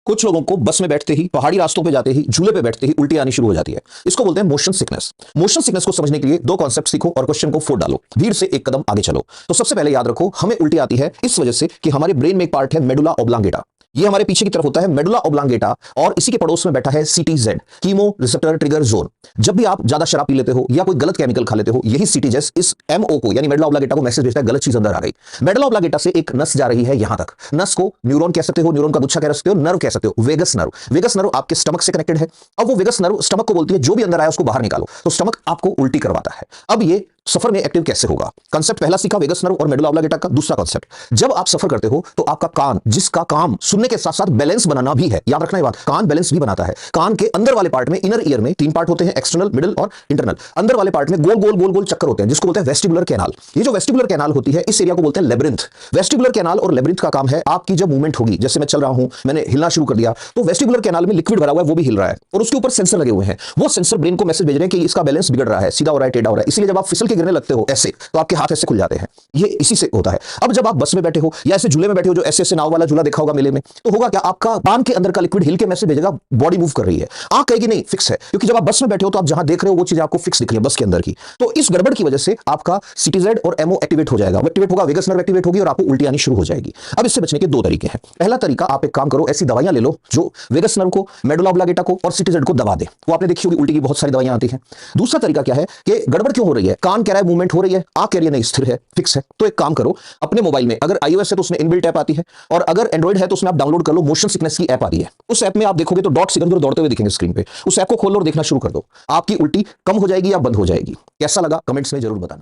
कुछ लोगों को बस में बैठते ही, पहाड़ी रास्तों पे जाते ही, झूले पे बैठते ही उल्टी आनी शुरू हो जाती है। इसको बोलते हैं मोशन सिकनेस। मोशन सिकनेस को समझने के लिए दो कॉन्सेप्ट सीखो और क्वेश्चन को फोड़ डालो, भीड़ से एक कदम आगे चलो। तो सबसे पहले याद रखो, हमें उल्टी आती है इस वजह से कि हमारे ब्रेन में एक पार्ट है मेडुला ऑब्लांगेटा। ये हमारे पीछे की तरफ होता है मेडुला ऑब्लांगेटा, और इसी के पड़ोस में बैठा है सीटीजेड, कीमो रिसेप्टर ट्रिगर जोन। जब भी आप ज्यादा शराब पी लेते हो या कोई गलत केमिकल खा लेते हो, यही सीटीजेड इस एमओ को यानी मेडुला ऑब्लांगेटा को मैसेज भेजता है, गलत चीज अंदर आ गई। मेडुला ऑब्लांगेटा से एक नस जा रही है यहां तक। नस को न्यूरॉन कह सकते हो, न्यूरॉन का गुच्छा कह सकते हो, नर्व कह सकते हो, वेगस नर्व। वेगस नर्व आपके स्टमक से कनेक्टेड है। अब वो वेगस नर्व स्टमक को बोलती है जो भी अंदर आया उसको बाहर निकालो, तो स्टमक आपको उल्टी करवाता है। अब ये सफर में एक्टिव कैसे होगा? कांसेप्ट पहला सीखा वेगस नर्व और मेडुला ऑब्लांगेटा का। दूसरा कांसेप्ट, जब आप सफर करते हो तो आपका कान, जिसका काम सुनने के साथ साथ बैलेंस बनाना भी है, याद रखना ये बात, कान बैलेंस भी बनाता है। कान के अंदर वाले पार्ट में, इनर ईयर में तीन पार्ट होते हैं, एक्सटर्नल, मिडिल और इंटरनल। अंदर वाले पार्ट में गोल गोल गोल गोल चक्कर होते हैं जिसको बोलते हैं वेस्टिबुलर कैनाल। ये जो वेस्टिबुलर कैनाल होती है, इस एरिया को बोलते हैं लेब्रिंथ। वेस्टिबुलर कैनाल और लेब्रिंथ का काम है, आपकी जब मूवमेंट होगी, जैसे मैं चल रहा हूं, मैंने हिलना शुरू कर दिया, तो वेस्टिबुलर कैनाल में लिक्विड भरा हुआ है, वो भी हिल रहा है, और उसके ऊपर सेंसर लगे हुए हैं। वो सेंसर ब्रेन को मैसेज भेज रहे हैं कि इसका बैलेंस बिगड़ रहा है, सीधा हो रहा है, टेढ़ा हो रहा है। इसलिए जब आप फिसल के गिरने लगते हो ऐसे, तो आपके हाथ ऐसे खुल जाते हैं। ये इसी से होता है। अब जब आप बस में बैठे हो या ऐसे झूले में बैठे हो, जो ऐसे ऐसे नाव वाला झूला देखा होगा मेले में, तो होगा क्या, आपका कान के अंदर का लिक्विड हिल के मैसेज भेजेगा बॉडी मूव कर रही है। आंख कहेगी नहीं फिक्स है, क्योंकि जब आप बस में बैठे हो तो आप जहां देख रहे हो वो चीज आपको फिक्स दिख रही है बस के अंदर की। तो इस गड़बड़ की वजह से आपका सीटीजेड और एमओ एक्टिवेट हो जाएगा, एक्टिवेट होगा, वेगस नर्व एक्टिवेट होगी और आपको उल्टी आनी शुरू हो जाएगी। अब इससे बचने के दो तरीके हैं। पहला तरीका, आप एक काम करो, ऐसी दवाइयां ले लो जो वेगस नर्व को, मेडुला ऑब्लांगेटा को और सीटीजेड को दबा दे। वो आपने देखी होगी, उल्टी की बहुत सारी दवाइयां आती हैं। दूसरा तरीका क्या है कि गड़बड़ क्यों हो रही है, कान कह रहा है मूवमेंट हो रही है, आंख कह रही है नहीं स्थिर है, फिक्स है। तो एक काम करो, अपने मोबाइल में अगर iOS है तो उसमें इनबिल्ट ऐप आती है, और अगर एंड्रॉइड है तो उसमें आप डाउनलोड कर लो, मोशन सिकनेस की ऐप आ रही है। उस ऐप में आप देखोगे तो डॉट सिकंदर दौड़ते हुए दिखेंगे स्क्रीन पे। उस ऐप को खोल लो और देखना शुरू कर दो, आपकी उल्टी कम हो जाएगी या बंद हो जाएगी। कैसा लगा कमेंट्स में जरूर बताना।